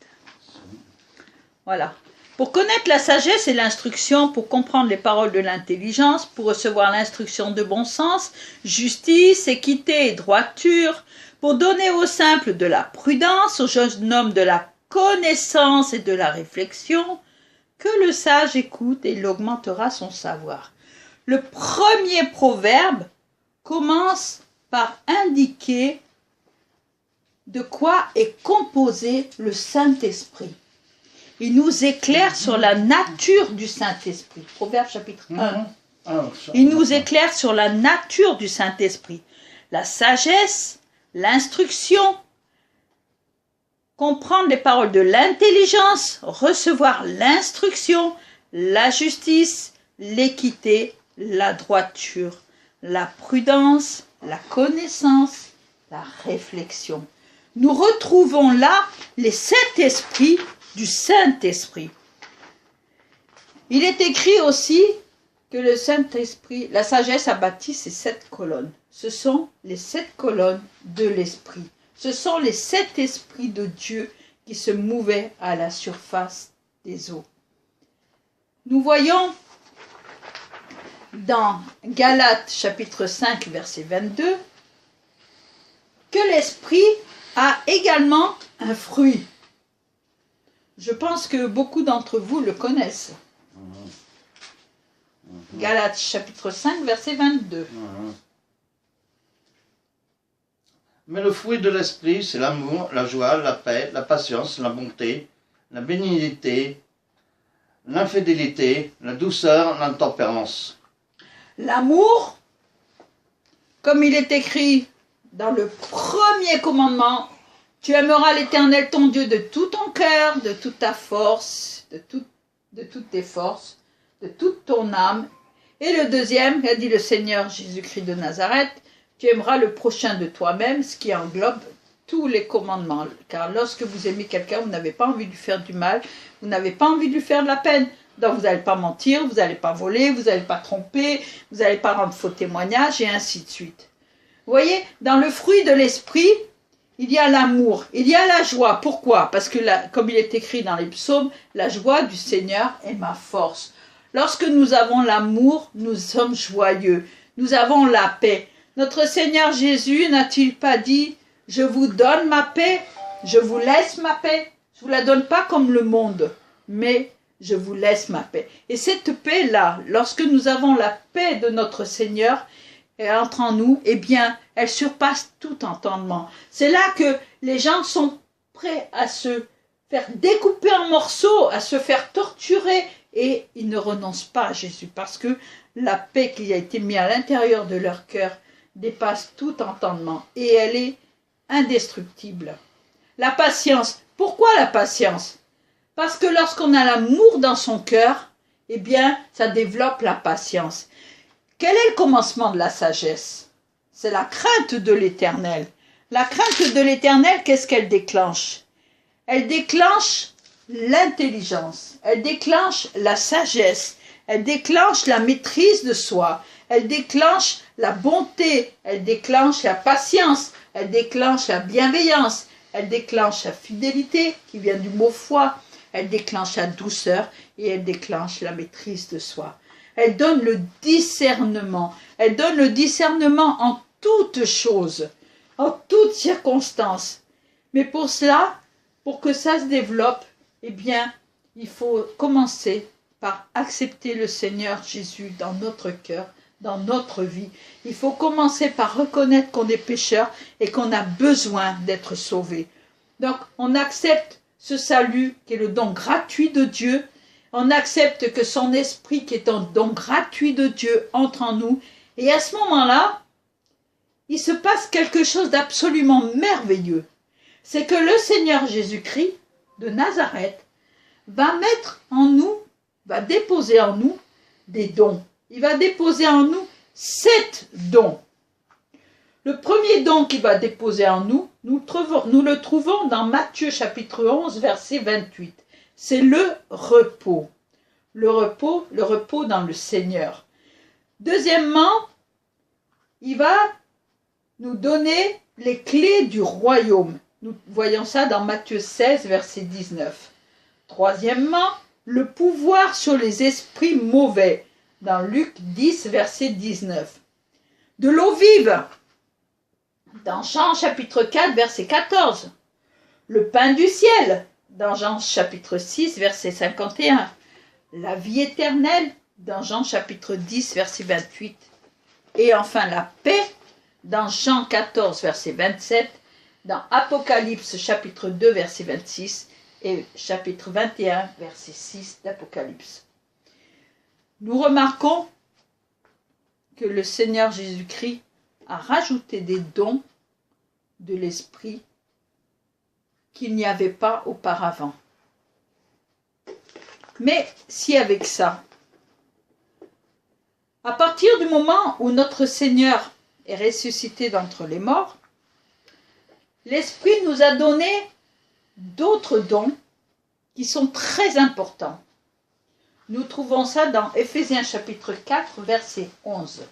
Speaker 2: Voilà. Pour connaître la sagesse et l'instruction, pour comprendre les paroles de l'intelligence, pour recevoir l'instruction de bon sens, justice, équité et droiture, pour donner aux simples de la prudence, aux jeunes hommes de la connaissance et de la réflexion, que le sage écoute et il augmentera son savoir. Le premier proverbe commence par indiquer de quoi est composé le Saint-Esprit. Il nous éclaire sur la nature du Saint-Esprit. Proverbe chapitre 1. Il nous éclaire sur la nature du Saint-Esprit. La sagesse, l'instruction, comprendre les paroles de l'intelligence, recevoir l'instruction, la justice, l'équité, la droiture, la prudence, la connaissance, la réflexion. Nous retrouvons là les 7 esprits du Saint-Esprit. Il est écrit aussi que le Saint-Esprit, la sagesse a bâti ces 7 colonnes. Ce sont les 7 colonnes de l'Esprit. Ce sont les 7 esprits de Dieu qui se mouvaient à la surface des eaux. Nous voyons dans Galates chapitre 5 verset 22 que l'Esprit a également un fruit. Je pense que beaucoup d'entre vous le connaissent. Galates chapitre 5 verset 22.
Speaker 1: Mais le fruit de l'esprit, c'est l'amour, la joie, la paix, la patience, la bonté, la bénignité, l'infidélité, la douceur, la tempérance.
Speaker 2: L'amour, comme il est écrit dans le premier commandement, tu aimeras l'Éternel ton Dieu de tout ton cœur, de toute ta force, de toutes tes forces, de toute ton âme. Et le deuxième, a dit le Seigneur Jésus-Christ de Nazareth, tu aimeras le prochain de toi-même, ce qui englobe tous les commandements. Car lorsque vous aimez quelqu'un, vous n'avez pas envie de lui faire du mal, vous n'avez pas envie de lui faire de la peine. Donc vous n'allez pas mentir, vous n'allez pas voler, vous n'allez pas tromper, vous n'allez pas rendre faux témoignages et ainsi de suite. Vous voyez, dans le fruit de l'esprit, il y a l'amour, il y a la joie. Pourquoi? Parce que, comme il est écrit dans les psaumes, la joie du Seigneur est ma force. Lorsque nous avons l'amour, nous sommes joyeux, nous avons la paix. Notre Seigneur Jésus n'a-t-il pas dit « Je vous donne ma paix, je vous laisse ma paix, je ne vous la donne pas comme le monde, mais je vous laisse ma paix. » Et cette paix-là, lorsque nous avons la paix de notre Seigneur entre en nous, eh bien, elle surpasse tout entendement. C'est là que les gens sont prêts à se faire découper en morceaux, à se faire torturer, et ils ne renoncent pas à Jésus, parce que la paix qui a été mise à l'intérieur de leur cœur dépasse tout entendement, et elle est indestructible. La patience. Pourquoi la patience? Parce que lorsqu'on a l'amour dans son cœur, eh bien, ça développe la patience. Quel est le commencement de la sagesse? C'est la crainte de l'Éternel. La crainte de l'Éternel, qu'est-ce qu'elle déclenche? Elle déclenche l'intelligence, elle déclenche la sagesse, elle déclenche la maîtrise de soi, elle déclenche la bonté, elle déclenche la patience, elle déclenche la bienveillance, elle déclenche la fidélité qui vient du mot foi, elle déclenche la douceur et elle déclenche la maîtrise de soi. Elle donne le discernement en toutes choses, en toutes circonstances. Mais pour cela, pour que ça se développe, eh bien, il faut commencer par accepter le Seigneur Jésus dans notre cœur, dans notre vie. Il faut commencer par reconnaître qu'on est pécheur et qu'on a besoin d'être sauvé. Donc, on accepte ce salut qui est le don gratuit de Dieu. On accepte que son esprit, qui est un don gratuit de Dieu, entre en nous. Et à ce moment-là, il se passe quelque chose d'absolument merveilleux. C'est que le Seigneur Jésus-Christ de Nazareth va mettre en nous, va déposer en nous des dons. Il va déposer en nous 7 dons. Le premier don qu'il va déposer en nous, nous le trouvons dans Matthieu chapitre 11, verset 28. C'est le repos. Le repos dans le Seigneur. Deuxièmement, il va nous donner les clés du royaume. Nous voyons ça dans Matthieu 16, verset 19. Troisièmement, le pouvoir sur les esprits mauvais, dans Luc 10, verset 19. De l'eau vive, dans Jean chapitre 4, verset 14. Le pain du ciel, dans Jean chapitre 6, verset 51. La vie éternelle, dans Jean chapitre 10, verset 28. Et enfin la paix, dans Jean 14, verset 27. Dans Apocalypse chapitre 2, verset 26. Et chapitre 21, verset 6 d'Apocalypse. Nous remarquons que le Seigneur Jésus-Christ a rajouté des dons de l'Esprit qu'il n'y avait pas auparavant. Mais si avec ça, à partir du moment où notre Seigneur est ressuscité d'entre les morts, l'Esprit nous a donné d'autres dons qui sont très importants. Nous trouvons ça dans Éphésiens chapitre 4, verset 11.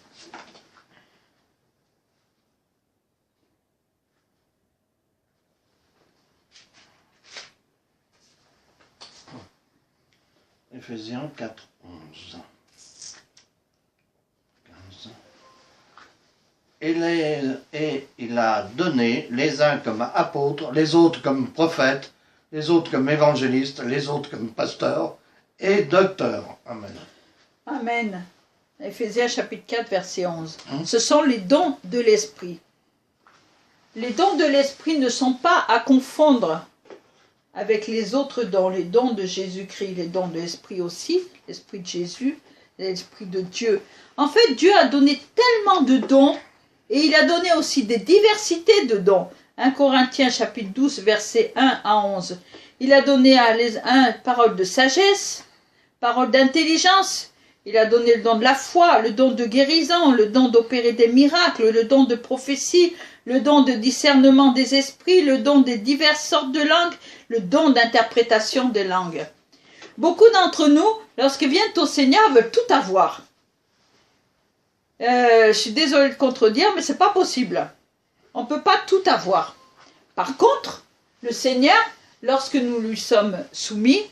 Speaker 1: Éphésiens 4, 11. 15. Et il a donné les uns comme apôtres, les autres comme prophètes, les autres comme évangélistes, les autres comme pasteurs et docteurs. Amen.
Speaker 2: Amen. Éphésiens chapitre 4, verset 11. Ce sont les dons de l'Esprit. Les dons de l'Esprit ne sont pas à confondre avec les autres dons, les dons de Jésus-Christ, les dons de l'Esprit aussi, l'Esprit de Jésus, l'Esprit de Dieu. En fait, Dieu a donné tellement de dons et il a donné aussi des diversités de dons. 1 Corinthiens chapitre 12, versets 1 à 11. Il a donné à un parole de sagesse, parole d'intelligence. Il a donné le don de la foi, le don de guérison, le don d'opérer des miracles, le don de prophétie, le don de discernement des esprits, le don des diverses sortes de langues, le don d'interprétation des langues. Beaucoup d'entre nous, lorsqu'ils viennent au Seigneur, veulent tout avoir. Je suis désolée de contredire, mais c'est pas possible. On ne peut pas tout avoir. Par contre, le Seigneur, lorsque nous lui sommes soumis,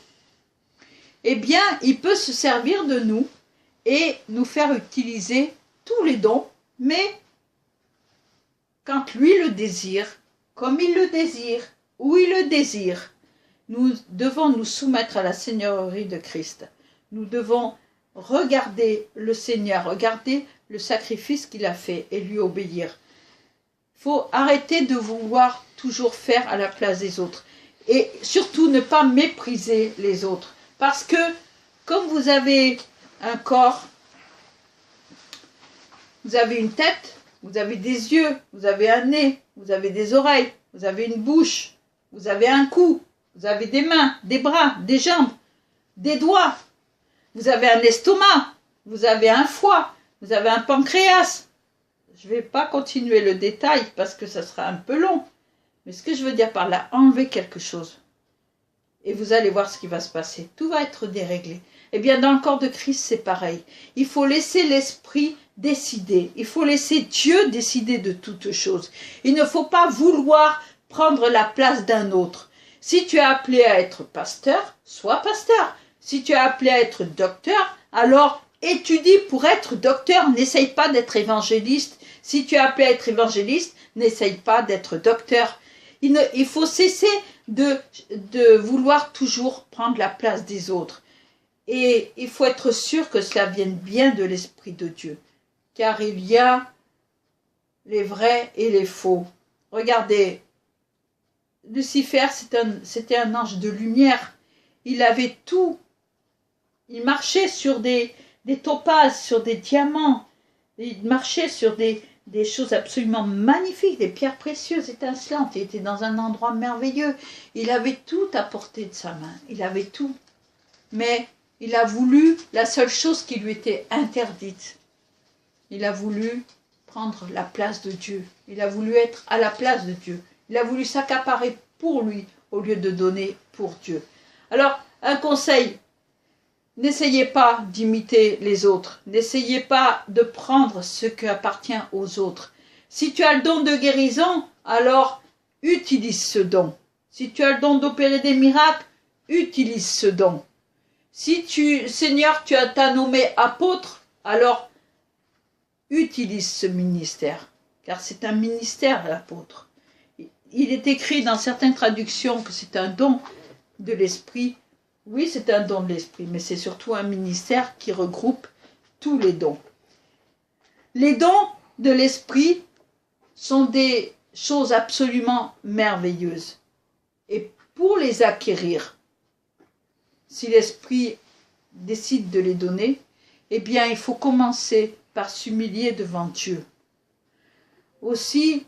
Speaker 2: eh bien, il peut se servir de nous et nous faire utiliser tous les dons, mais quand lui le désire, comme il le désire, où il le désire, nous devons nous soumettre à la Seigneurie de Christ. Nous devons regarder le Seigneur, regarder le sacrifice qu'il a fait et lui obéir. Il faut arrêter de vouloir toujours faire à la place des autres et surtout ne pas mépriser les autres. Parce que comme vous avez un corps, vous avez une tête, vous avez des yeux, vous avez un nez, vous avez des oreilles, vous avez une bouche, vous avez un cou, vous avez des mains, des bras, des jambes, des doigts, vous avez un estomac, vous avez un foie, vous avez un pancréas. Je ne vais pas continuer le détail parce que ça sera un peu long. Mais ce que je veux dire par là, enlevez quelque chose. Et vous allez voir ce qui va se passer. Tout va être déréglé. Eh bien, dans le corps de Christ, c'est pareil. Il faut laisser l'Esprit décider. Il faut laisser Dieu décider de toutes choses. Il ne faut pas vouloir prendre la place d'un autre. Si tu es appelé à être pasteur, sois pasteur. Si tu es appelé à être docteur, alors étudie pour être docteur. N'essaye pas d'être évangéliste. Si tu es appelé à être évangéliste, n'essaye pas d'être docteur. Il faut cesser de vouloir toujours prendre la place des autres. Et il faut être sûr que cela vienne bien de l'Esprit de Dieu. Car il y a les vrais et les faux. Regardez, Lucifer, c'était un ange de lumière. Il avait tout. Il marchait sur des topazes, sur des diamants. Il marchait sur des choses absolument magnifiques, des pierres précieuses étincelantes. Il était dans un endroit merveilleux. Il avait tout à portée de sa main. Il avait tout. Mais il a voulu la seule chose qui lui était interdite. Il a voulu prendre la place de Dieu. Il a voulu être à la place de Dieu. Il a voulu s'accaparer pour lui au lieu de donner pour Dieu. Alors, un conseil, n'essayez pas d'imiter les autres. N'essayez pas de prendre ce qui appartient aux autres. Si tu as le don de guérison, alors utilise ce don. Si tu as le don d'opérer des miracles, utilise ce don. Si Seigneur, tu t'as nommé apôtre, alors utilise ce ministère. Car c'est un ministère, l'apôtre. Il est écrit dans certaines traductions que c'est un don de l'Esprit. Oui, c'est un don de l'Esprit, mais c'est surtout un ministère qui regroupe tous les dons. Les dons de l'Esprit sont des choses absolument merveilleuses. Et pour les acquérir, si l'Esprit décide de les donner, eh bien, il faut commencer par s'humilier devant Dieu. Aussi,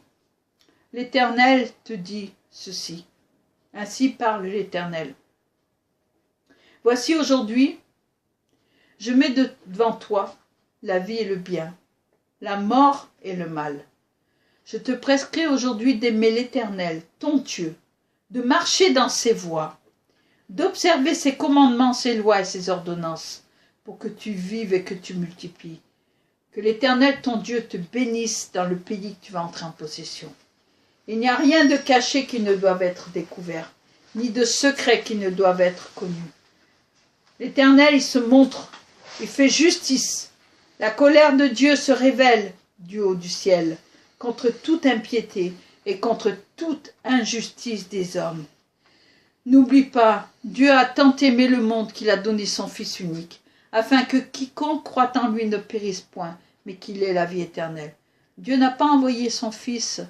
Speaker 2: l'Éternel te dit ceci. Ainsi parle l'Éternel. Voici aujourd'hui, je mets devant toi la vie et le bien, la mort et le mal. Je te prescris aujourd'hui d'aimer l'Éternel, ton Dieu, de marcher dans ses voies, d'observer ses commandements, ses lois et ses ordonnances, pour que tu vives et que tu multiplies. Que l'Éternel, ton Dieu, te bénisse dans le pays que tu vas entrer en possession. Il n'y a rien de caché qui ne doive être découvert, ni de secret qui ne doive être connu. L'Éternel, il se montre, il fait justice. La colère de Dieu se révèle du haut du ciel contre toute impiété et contre toute injustice des hommes. N'oublie pas, Dieu a tant aimé le monde qu'il a donné son Fils unique, afin que quiconque croit en lui ne périsse point, mais qu'il ait la vie éternelle. Dieu n'a pas envoyé son Fils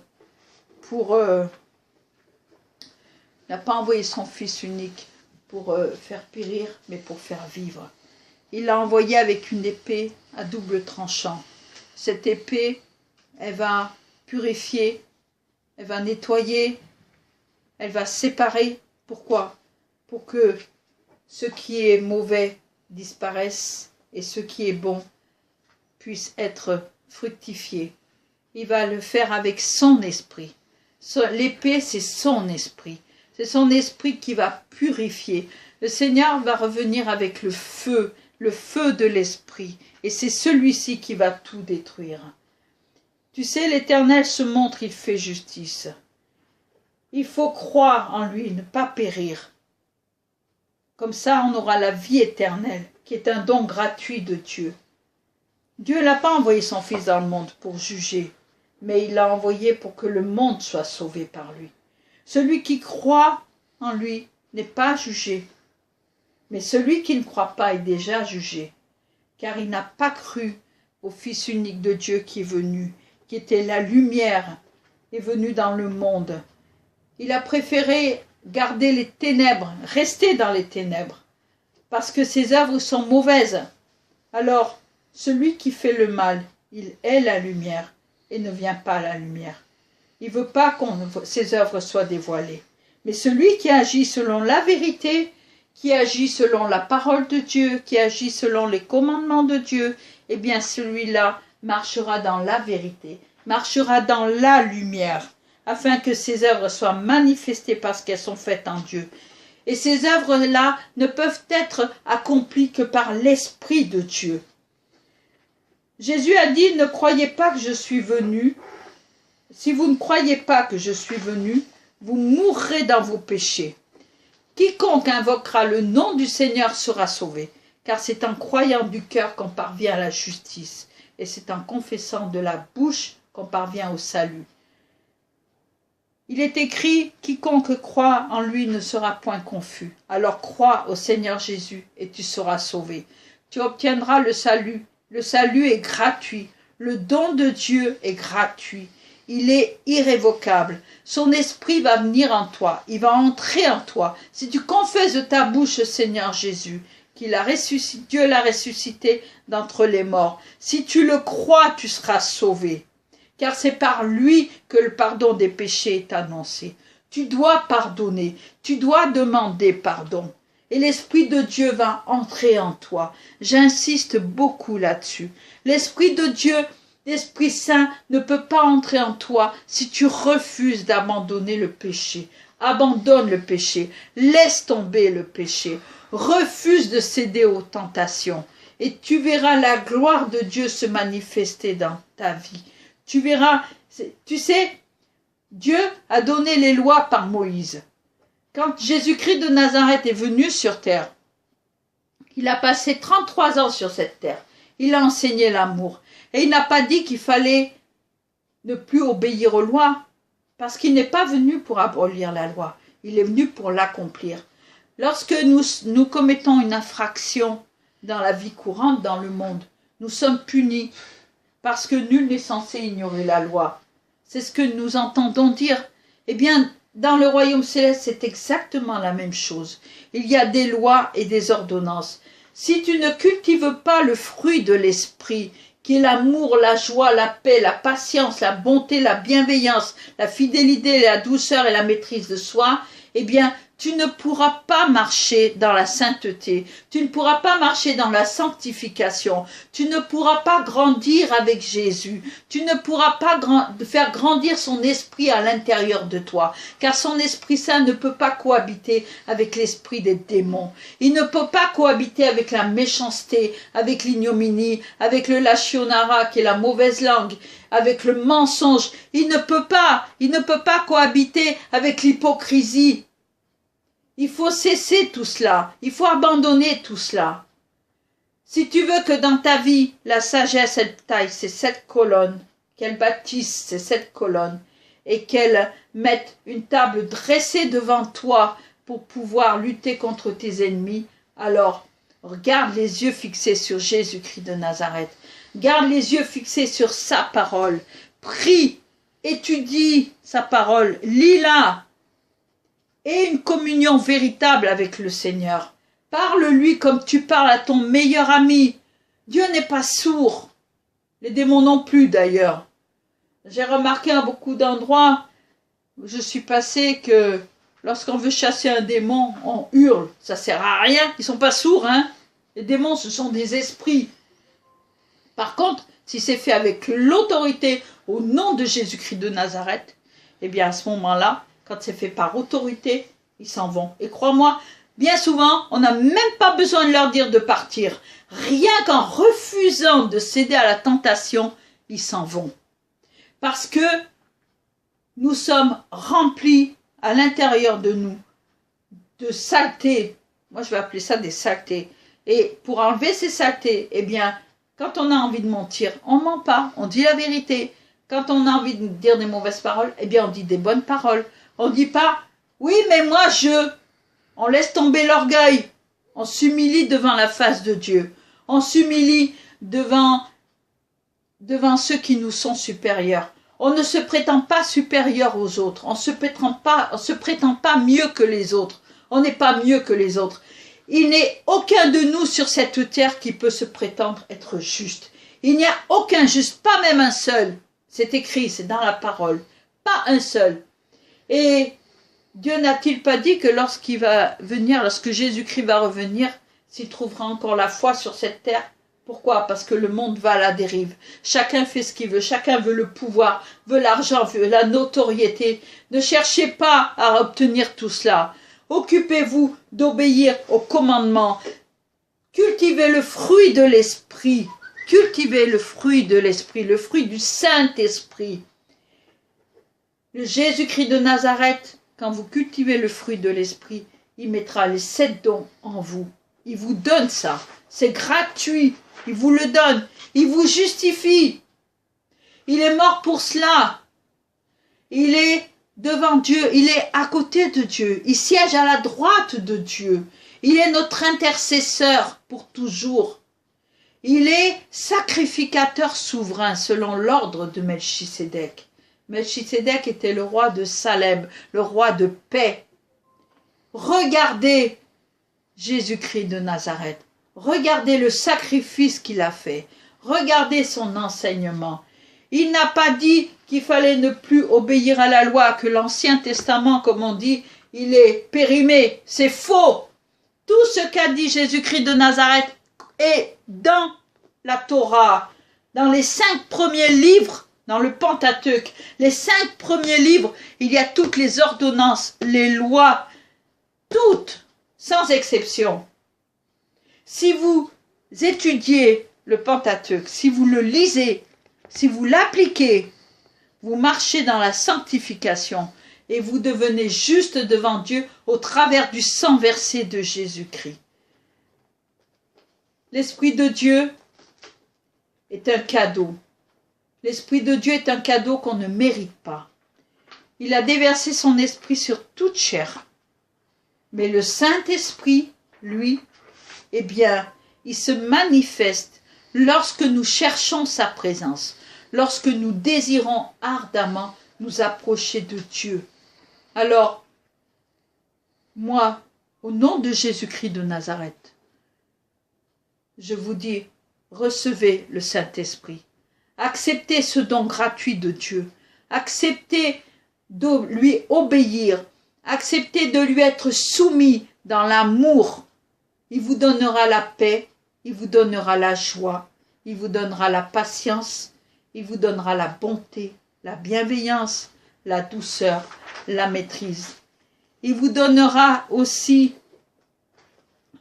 Speaker 2: n'a pas envoyé son Fils unique pour faire périr, mais pour faire vivre. Il l'a envoyé avec une épée à double tranchant. Cette épée, elle va purifier, elle va nettoyer, elle va séparer. Pourquoi? Pour que ce qui est mauvais disparaisse et ce qui est bon puisse être fructifié. Il va le faire avec son esprit. L'épée, c'est son esprit. C'est son esprit qui va purifier. Le Seigneur va revenir avec le feu de l'esprit. Et c'est celui-ci qui va tout détruire. Tu sais, l'Éternel se montre, il fait justice. Il faut croire en lui, ne pas périr. Comme ça, on aura la vie éternelle, qui est un don gratuit de Dieu. Dieu n'a pas envoyé son Fils dans le monde pour juger, mais il l'a envoyé pour que le monde soit sauvé par lui. Celui qui croit en lui n'est pas jugé, mais celui qui ne croit pas est déjà jugé, car il n'a pas cru au Fils unique de Dieu qui est venu, qui était la lumière, est venu dans le monde. Il a préféré garder les ténèbres, rester dans les ténèbres, parce que ses œuvres sont mauvaises. Alors, celui qui fait le mal, il est la lumière et ne vient pas à la lumière. Il ne veut pas que ses œuvres soient dévoilées. Mais celui qui agit selon la vérité, qui agit selon la parole de Dieu, qui agit selon les commandements de Dieu, eh bien celui-là marchera dans la vérité, marchera dans la lumière, afin que ses œuvres soient manifestées parce qu'elles sont faites en Dieu. Et ces œuvres-là ne peuvent être accomplies que par l'Esprit de Dieu. Jésus a dit, ne croyez pas que je suis venu. Si vous ne croyez pas que je suis venu, vous mourrez dans vos péchés. Quiconque invoquera le nom du Seigneur sera sauvé, car c'est en croyant du cœur qu'on parvient à la justice, et c'est en confessant de la bouche qu'on parvient au salut. Il est écrit, quiconque croit en lui ne sera point confus. Alors crois au Seigneur Jésus et tu seras sauvé. Tu obtiendras le salut. Le salut est gratuit. Le don de Dieu est gratuit. Il est irrévocable. Son esprit va venir en toi. Il va entrer en toi. Si tu confesses de ta bouche, Seigneur Jésus, qu'il a ressuscité, Dieu l'a ressuscité d'entre les morts. Si tu le crois, tu seras sauvé. Car c'est par lui que le pardon des péchés est annoncé. Tu dois pardonner, tu dois demander pardon. Et l'Esprit de Dieu va entrer en toi. J'insiste beaucoup là-dessus. L'Esprit de Dieu, l'Esprit Saint ne peut pas entrer en toi si tu refuses d'abandonner le péché. Abandonne le péché, laisse tomber le péché, refuse de céder aux tentations. Et tu verras la gloire de Dieu se manifester dans ta vie. Tu verras, tu sais, Dieu a donné les lois par Moïse. Quand Jésus-Christ de Nazareth est venu sur terre, il a passé 33 ans sur cette terre. Il a enseigné l'amour. Et il n'a pas dit qu'il fallait ne plus obéir aux lois, parce qu'il n'est pas venu pour abolir la loi. Il est venu pour l'accomplir. Lorsque nous commettons une infraction dans la vie courante, dans le monde, nous sommes punis. Parce que nul n'est censé ignorer la loi. C'est ce que nous entendons dire. Eh bien, dans le royaume céleste, c'est exactement la même chose. Il y a des lois et des ordonnances. Si tu ne cultives pas le fruit de l'esprit, qui est l'amour, la joie, la paix, la patience, la bonté, la bienveillance, la fidélité, la douceur et la maîtrise de soi, eh bien, tu ne pourras pas marcher dans la sainteté, tu ne pourras pas marcher dans la sanctification, tu ne pourras pas grandir avec Jésus, tu ne pourras pas faire grandir son esprit à l'intérieur de toi, car son Esprit Saint ne peut pas cohabiter avec l'esprit des démons. Il ne peut pas cohabiter avec la méchanceté, avec l'ignominie, avec le lachionara qui est la mauvaise langue, avec le mensonge. Il ne peut pas cohabiter avec l'hypocrisie. Il faut cesser tout cela, il faut abandonner tout cela. Si tu veux que dans ta vie, la sagesse, elle taille ces 7 colonnes, qu'elle bâtisse ces 7 colonnes, et qu'elle mette une table dressée devant toi pour pouvoir lutter contre tes ennemis, alors garde les yeux fixés sur Jésus-Christ de Nazareth. Garde les yeux fixés sur sa parole. Prie, étudie sa parole, lis-la. Et une communion véritable avec le Seigneur. Parle-lui comme tu parles à ton meilleur ami. Dieu n'est pas sourd. Les démons non plus d'ailleurs. J'ai remarqué à beaucoup d'endroits où je suis passée que lorsqu'on veut chasser un démon, on hurle. Ça sert à rien. Ils sont pas sourds, hein. Les démons, ce sont des esprits. Par contre, si c'est fait avec l'autorité au nom de Jésus-Christ de Nazareth, eh bien à ce moment-là, quand c'est fait par autorité, ils s'en vont. Et crois-moi, bien souvent, on n'a même pas besoin de leur dire de partir. Rien qu'en refusant de céder à la tentation, ils s'en vont. Parce que nous sommes remplis à l'intérieur de nous de saletés. Moi, je vais appeler ça des saletés. Et pour enlever ces saletés, eh bien, quand on a envie de mentir, on ne ment pas, on dit la vérité. Quand on a envie de dire des mauvaises paroles, eh bien, on dit des bonnes paroles. On ne dit pas, oui, mais moi, on laisse tomber l'orgueil. On s'humilie devant la face de Dieu. On s'humilie devant ceux qui nous sont supérieurs. On ne se prétend pas supérieur aux autres. On se prétend pas mieux que les autres. On n'est pas mieux que les autres. Il n'est aucun de nous sur cette terre qui peut se prétendre être juste. Il n'y a aucun juste, pas même un seul. C'est écrit, c'est dans la parole. Pas un seul. Et Dieu n'a-t-il pas dit que lorsqu'il va venir, lorsque Jésus-Christ va revenir, s'il trouvera encore la foi sur cette terre? Pourquoi? Parce que le monde va à la dérive. Chacun fait ce qu'il veut. Chacun veut le pouvoir, veut l'argent, veut la notoriété. Ne cherchez pas à obtenir tout cela. Occupez-vous d'obéir aux commandements. Cultivez le fruit de l'esprit. Cultivez le fruit de l'esprit, le fruit du Saint-Esprit. Le Jésus-Christ de Nazareth, quand vous cultivez le fruit de l'esprit, il mettra les 7 dons en vous. Il vous donne ça. C'est gratuit. Il vous le donne. Il vous justifie. Il est mort pour cela. Il est devant Dieu. Il est à côté de Dieu. Il siège à la droite de Dieu. Il est notre intercesseur pour toujours. Il est sacrificateur souverain selon l'ordre de Melchisédek. Melchisédek était le roi de Salem, le roi de paix. Regardez Jésus-Christ de Nazareth. Regardez le sacrifice qu'il a fait. Regardez son enseignement. Il n'a pas dit qu'il fallait ne plus obéir à la loi, que l'Ancien Testament, comme on dit, il est périmé. C'est faux. Tout ce qu'a dit Jésus-Christ de Nazareth est dans la Torah, dans les 5 premiers livres, dans le Pentateuque. Les 5 premiers livres, il y a toutes les ordonnances, les lois, toutes, sans exception. Si vous étudiez le Pentateuque, si vous le lisez, si vous l'appliquez, vous marchez dans la sanctification et vous devenez juste devant Dieu au travers du sang versé de Jésus-Christ. L'Esprit de Dieu est un cadeau. L'Esprit de Dieu est un cadeau qu'on ne mérite pas. Il a déversé son esprit sur toute chair. Mais le Saint-Esprit, lui, eh bien, il se manifeste lorsque nous cherchons sa présence, lorsque nous désirons ardemment nous approcher de Dieu. Alors, moi, au nom de Jésus-Christ de Nazareth, je vous dis, recevez le Saint-Esprit. Acceptez ce don gratuit de Dieu. Acceptez de lui obéir. Acceptez de lui être soumis dans l'amour. Il vous donnera la paix, il vous donnera la joie, il vous donnera la patience, il vous donnera la bonté, la bienveillance, la douceur, la maîtrise. Il vous donnera aussi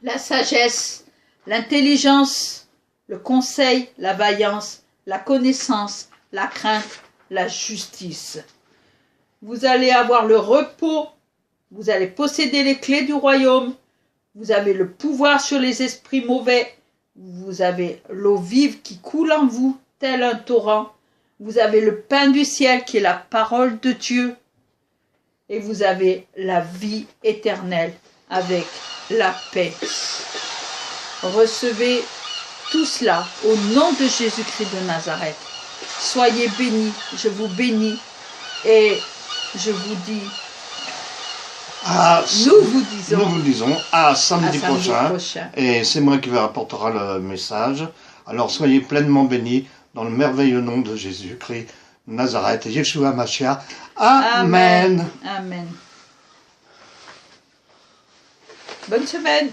Speaker 2: la sagesse, l'intelligence, le conseil, la vaillance, la connaissance, la crainte, la justice. Vous allez avoir le repos, vous allez posséder les clés du royaume, vous avez le pouvoir sur les esprits mauvais, vous avez l'eau vive qui coule en vous, tel un torrent, vous avez le pain du ciel qui est la parole de Dieu, et vous avez la vie éternelle avec la paix. Recevez tout cela au nom de Jésus-Christ de Nazareth. Soyez bénis, je vous bénis et je vous dis, nous vous disons à samedi prochain.
Speaker 1: Et c'est moi qui rapportera le message. Alors soyez pleinement bénis dans le merveilleux nom de Jésus-Christ Nazareth, Yeshua Mashiach. Amen.
Speaker 2: Amen. Bonne semaine.